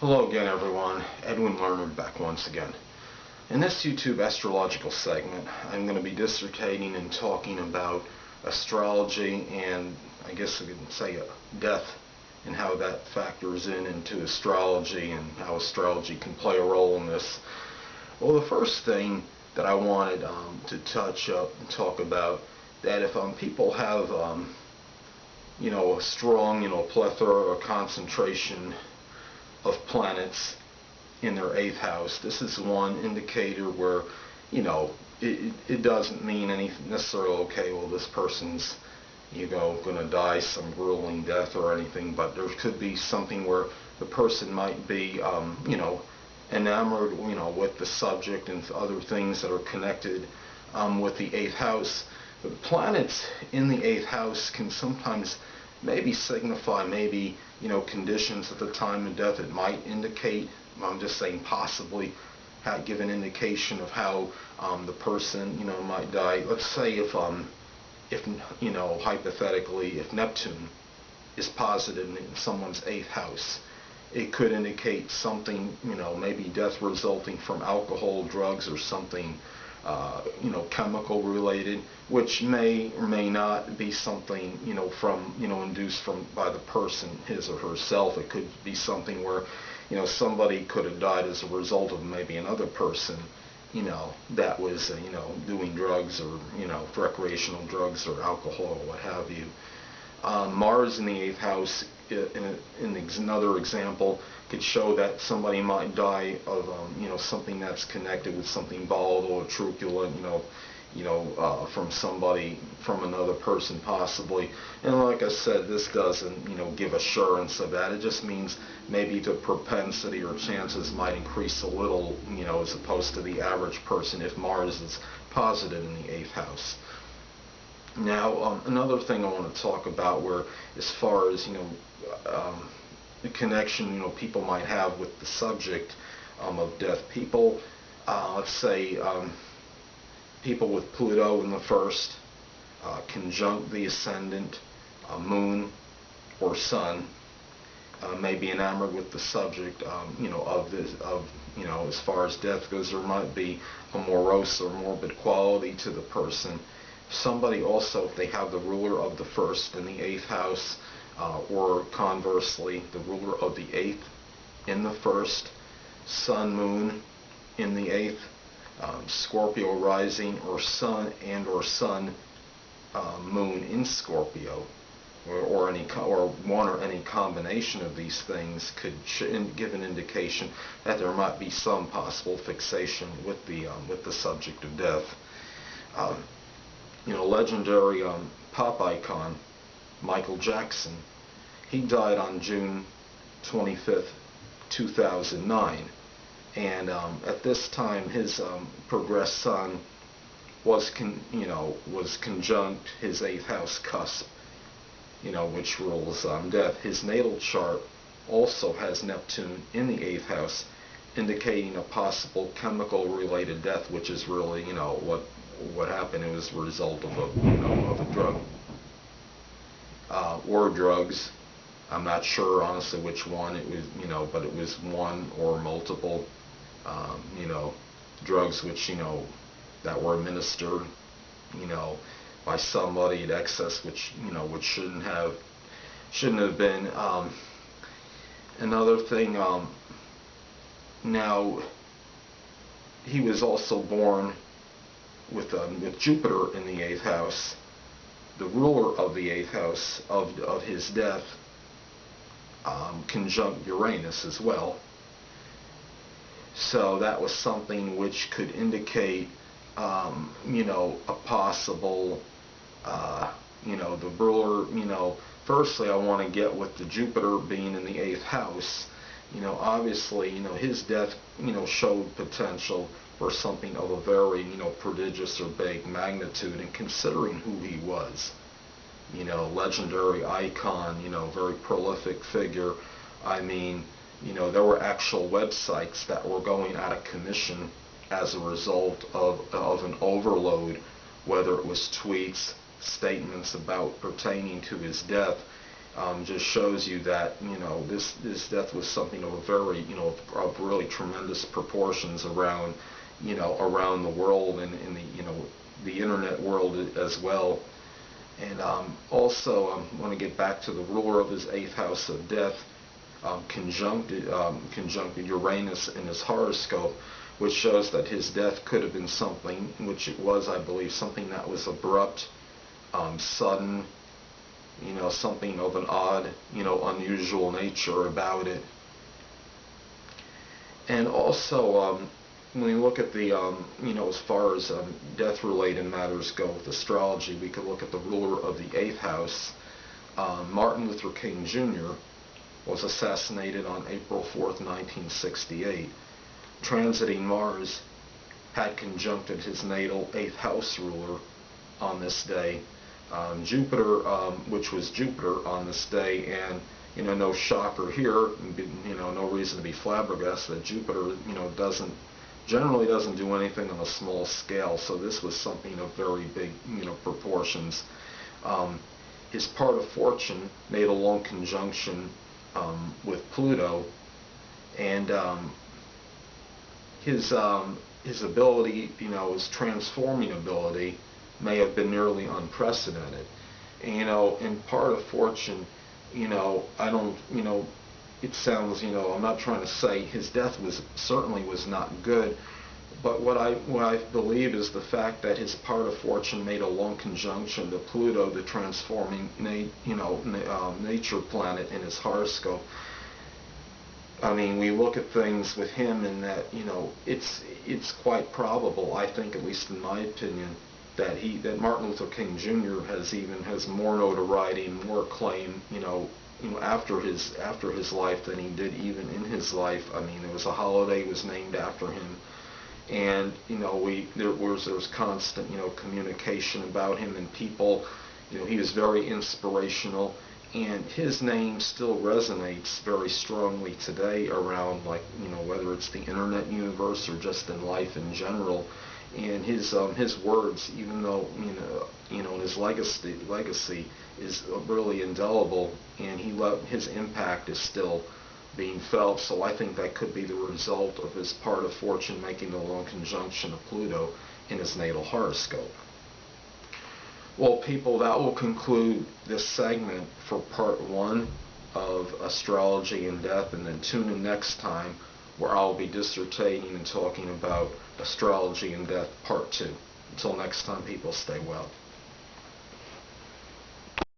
Hello again, everyone. Edwin Learnard back once again. In this YouTube astrological segment, I'm going to be dissertating and talking about astrology and, I guess I could say, death, and how that factors into astrology and how astrology can play a role in this. Well, the first thing that I wanted to touch up and talk about, that if people have a strong plethora or concentration of planets in their 8th house, this is one indicator where it doesn't mean anything necessarily, okay, well, this person's going to die some grueling death or anything, but there could be something where the person might be enamored with the subject and other things that are connected with the 8th house. The planets in the 8th house can sometimes maybe signify conditions at the time of death. It might indicate, I'm just saying possibly, give an indication of how the person might die. Let's say if hypothetically, if Neptune is posited in someone's 8th house, it could indicate something, maybe death resulting from alcohol, drugs, or something chemical related, which may or may not be something induced by the person, his or herself. It could be something where somebody could have died as a result of maybe another person that was doing drugs, or recreational drugs or alcohol or what have you. Mars in the 8th house, in another example, could show that somebody might die of something that's connected with something volatile or truculent, from another person possibly. And like I said, this doesn't give assurance of that. It just means maybe the propensity or chances might increase a little, as opposed to the average person if Mars is positive in the 8th house. Now, another thing I want to talk about, where as far as the connection people might have with the subject of death, people, let's say people with Pluto in the 1st, conjunct the ascendant, moon, or sun, may be enamored with the subject as far as death goes. There might be a morose or morbid quality to the person. Somebody also, if they have the ruler of the 1st in the 8th house, or conversely, the ruler of the 8th in the 1st, sun, moon in the 8th, Scorpio rising, or sun moon in Scorpio, or one or any combination of these things could give an indication that there might be some possible fixation with the subject of death. Legendary pop icon Michael Jackson, he died on June 25th, 2009, and at this time his progressed sun was conjunct his 8th house cusp, which rules death. His natal chart also has Neptune in the 8th house, indicating a possible chemical related death, which is really what happened. It was a result of a drug or drugs. I'm not sure honestly which one it was, but it was one or multiple drugs which that were administered by somebody at excess, which shouldn't have been. Another thing, now he was also born with Jupiter in the 8th house, the ruler of the 8th house of his death, conjunct Uranus as well. So that was something which could indicate a possible the ruler. Firstly, I want to get with the Jupiter being in the 8th house. Obviously, his death showed potential for something of a very prodigious or big magnitude, and considering who he was, legendary icon, very prolific figure. I mean, there were actual websites that were going out of commission as a result of an overload, whether it was tweets, statements pertaining to his death. just shows you that, this death was something of a very, of really tremendous proportions around, around the world, and in the, the internet world as well. And also, I want to get back to the ruler of his 8th house of death, conjuncted Uranus in his horoscope, which shows that his death could have been something, which it was, I believe, something that was abrupt, sudden, something of an odd, unusual nature about it. And also, when we look at the, as far as death-related matters go with astrology, we could look at the ruler of the 8th house. Martin Luther King Jr. was assassinated on April 4th, 1968. Transiting Mars had conjuncted his natal 8th house ruler on this day. Jupiter, which was Jupiter on this day, and no shocker here, no reason to be flabbergasted that Jupiter, generally doesn't do anything on a small scale, so this was something of very big, proportions. His part of fortune made a long conjunction with Pluto, and his ability, his transforming ability, may have been nearly unprecedented. And, in part of fortune, I don't, it sounds, I'm not trying to say his death certainly was not good, but what I believe is the fact that his part of fortune made a long conjunction to Pluto, the transforming, nature planet in his horoscope. I mean, we look at things with him, and that, it's quite probable, I think, at least in my opinion, that Martin Luther King Jr. has more notoriety and more acclaim, after his life than he did even in his life. I mean, there was a holiday was named after him, and there was constant, communication about him, and people, he was very inspirational, and his name still resonates very strongly today around, like, whether it's the internet universe or just in life in general. And his words, even though his legacy is really indelible, and his impact is still being felt. So I think that could be the result of his part of fortune making the long conjunction of Pluto in his natal horoscope. Well, people, that will conclude this segment for part 1 of Astrology and Death, and then tune in next time, where I'll be dissertating and talking about Astrology and Death Part 2. Until next time, people, stay well.